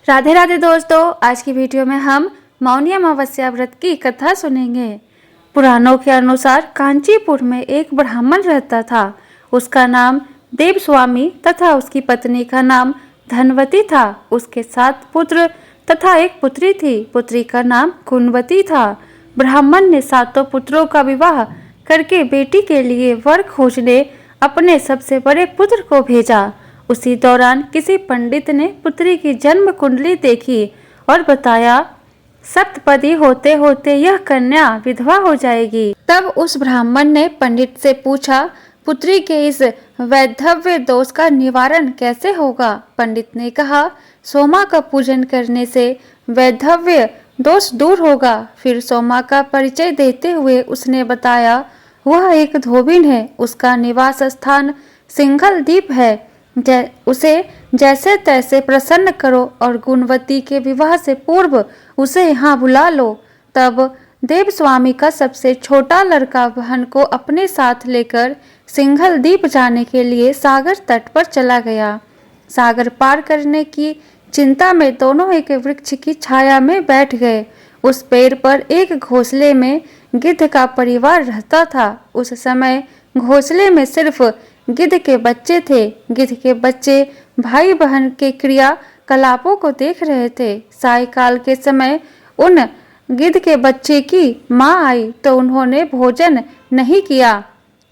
राधे राधे दोस्तों, आज की वीडियो में हम मौनी अमावस्या व्रत की कथा सुनेंगे। पुराणों के अनुसार कांचीपुर में एक ब्राह्मण रहता था। उसका नाम देवस्वामी तथा उसकी पत्नी का नाम धनवती था। उसके 7 पुत्र तथा एक पुत्री थी। पुत्री का नाम गुणवती था। ब्राह्मण ने 7 पुत्रों का विवाह करके बेटी के लिए वर खोजने अपने सबसे बड़े पुत्र को भेजा। उसी दौरान किसी पंडित ने पुत्री की जन्म कुंडली देखी और बताया, सप्तपदी होते होते यह कन्या विधवा हो जाएगी। तब उस ब्राह्मण ने पंडित से पूछा, पुत्री के इस वैधव्य दोष का निवारण कैसे होगा? पंडित ने कहा, सोमा का पूजन करने से वैधव्य दोष दूर होगा। फिर सोमा का परिचय देते हुए उसने बताया, वह एक धोबिन है। उसका निवास स्थान सिंघल द्वीप है। उसे जैसे तैसे प्रसन्न करो और गुणवती के विवाह से पूर्व उसे यहाँ बुला लो। तब देवस्वामी का सबसे छोटा लड़का बहन को अपने साथ लेकर सिंघल द्वीप जाने के लिए सागर तट पर चला गया। सागर पार करने की चिंता में दोनों एक वृक्ष की छाया में बैठ गए। उस पेड़ पर एक घोंसले में गिद्ध का परिवार रहता था। उस समय घोंसले में सिर्फ गिद्ध के बच्चे थे। गिद्ध के बच्चे भाई बहन के क्रिया कलापों को देख रहे थे। सायकाल के समय उन गिद्ध के बच्चे की माँ आई तो उन्होंने भोजन नहीं किया।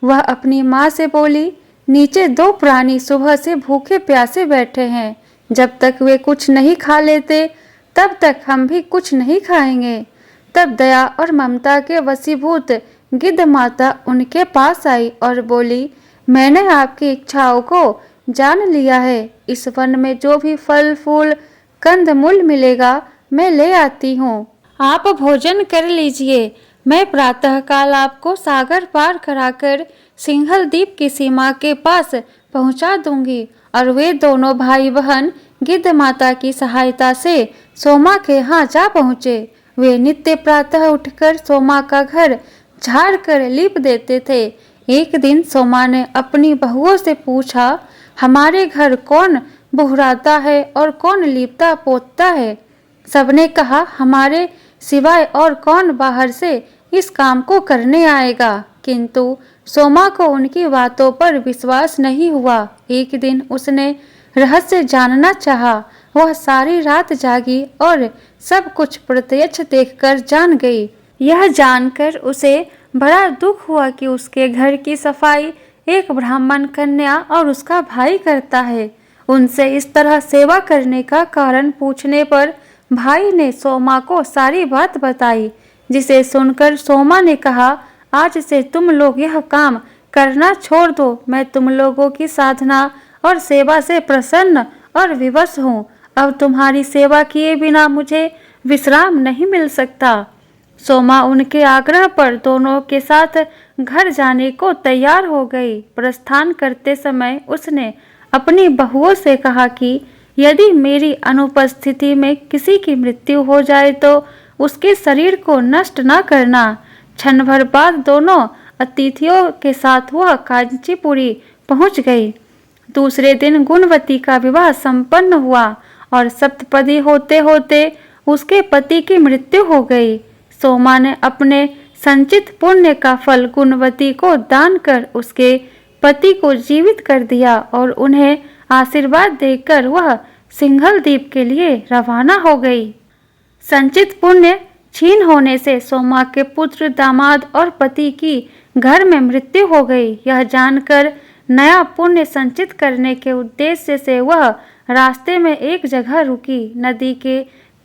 वह अपनी माँ से बोली, नीचे 2 प्राणी सुबह से भूखे प्यासे बैठे हैं। जब तक वे कुछ नहीं खा लेते तब तक हम भी कुछ नहीं खाएंगे। तब दया और ममता के वशीभूत गिद्ध माता उनके पास आई और बोली, मैंने आपकी इच्छाओं को जान लिया है। इस वन में जो भी फल फूल कंद मूल मिलेगा मैं ले आती हूँ। आप भोजन कर लीजिए। मैं प्रातःकाल आपको सागर पार कराकर सिंघल द्वीप की सीमा के पास पहुँचा दूंगी। और वे दोनों भाई बहन गिद्ध माता की सहायता से सोमा के यहाँ जा पहुँचे। वे नित्य प्रातः उठकर सोमा का घर झाड़ कर लीप देते थे। एक दिन सोमा ने अपनी बहुओं से पूछा, हमारे घर कौन बुहराता है और कौन लीपता पोतता है? सबने कहा, हमारे सिवाय और कौन बाहर से इस काम को करने आएगा? किंतु सोमा को उनकी बातों पर विश्वास नहीं हुआ। एक दिन उसने रहस्य जानना चाहा। वह सारी रात जागी और सब कुछ प्रत्यक्ष देखकर जान गई। यह जानकर उसे बड़ा दुख हुआ कि उसके घर की सफाई एक ब्राह्मण कन्या और उसका भाई करता है। उनसे इस तरह सेवा करने का कारण पूछने पर भाई ने सोमा को सारी बात बताई, जिसे सुनकर सोमा ने कहा, आज से तुम लोग यह काम करना छोड़ दो। मैं तुम लोगों की साधना और सेवा से प्रसन्न और विवश हूँ। अब तुम्हारी सेवा किए बिना मुझे विश्राम नहीं मिल सकता। सोमा उनके आग्रह पर दोनों के साथ घर जाने को तैयार हो गई। प्रस्थान करते समय उसने अपनी बहुओं से कहा कि यदि मेरी अनुपस्थिति में किसी की मृत्यु हो जाए तो उसके शरीर को नष्ट न करना। क्षण भर बाद दोनों अतिथियों के साथ वह कांचीपुरी पहुंच गई। दूसरे दिन गुणवती का विवाह संपन्न हुआ और सप्तपदी होते होते उसके पति की मृत्यु हो गई। सोमा ने अपने संचित पुण्य का फल गुणवती को दान कर उसके पति को जीवित कर दिया और उन्हें आशीर्वाद देकर वह सिंघल द्वीप के लिए रवाना हो गई। संचित पुण्य क्षीण होने से सोमा के पुत्र, दामाद और पति की घर में मृत्यु हो गई। यह जानकर नया पुण्य संचित करने के उद्देश्य से वह रास्ते में एक जगह रुकी। नदी के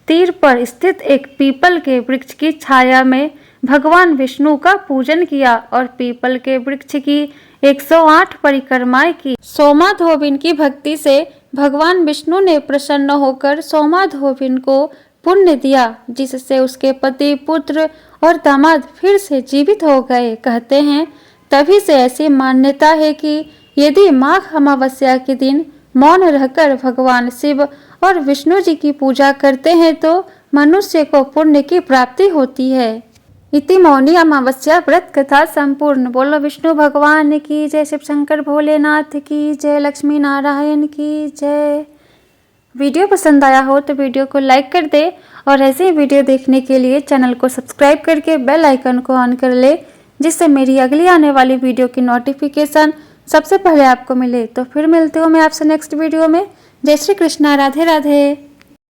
तीर पर स्थित एक पीपल के वृक्ष की छाया में भगवान विष्णु का पूजन किया और पीपल के वृक्ष की 108 परिक्रमाएं की। सोमा धोबिन की भक्ति से भगवान विष्णु ने प्रसन्न होकर सोमा धोबिन को पुण्य दिया, जिससे उसके पति, पुत्र और दामाद फिर से जीवित हो गए। कहते हैं, तभी से ऐसी मान्यता है कि यदि माघ अमावस्या के दिन मौन रहकर भगवान शिव और विष्णु जी की पूजा करते हैं तो मनुष्य को पुण्य की प्राप्ति होती है। इति मौनी अमावस्या व्रत कथा संपूर्ण। बोलो विष्णु भगवान की जय, शिव शंकर भोलेनाथ की जय, लक्ष्मी नारायण की जय। वीडियो पसंद आया हो तो वीडियो को लाइक कर दे और ऐसे ही वीडियो देखने के लिए चैनल को सब्सक्राइब करके बेल आइकन को ऑन कर ले, जिससे मेरी अगली आने वाली वीडियो की नोटिफिकेशन सबसे पहले आपको मिले। तो फिर मिलते हो मैं आपसे नेक्स्ट वीडियो में। जय श्री कृष्णा, राधे राधे।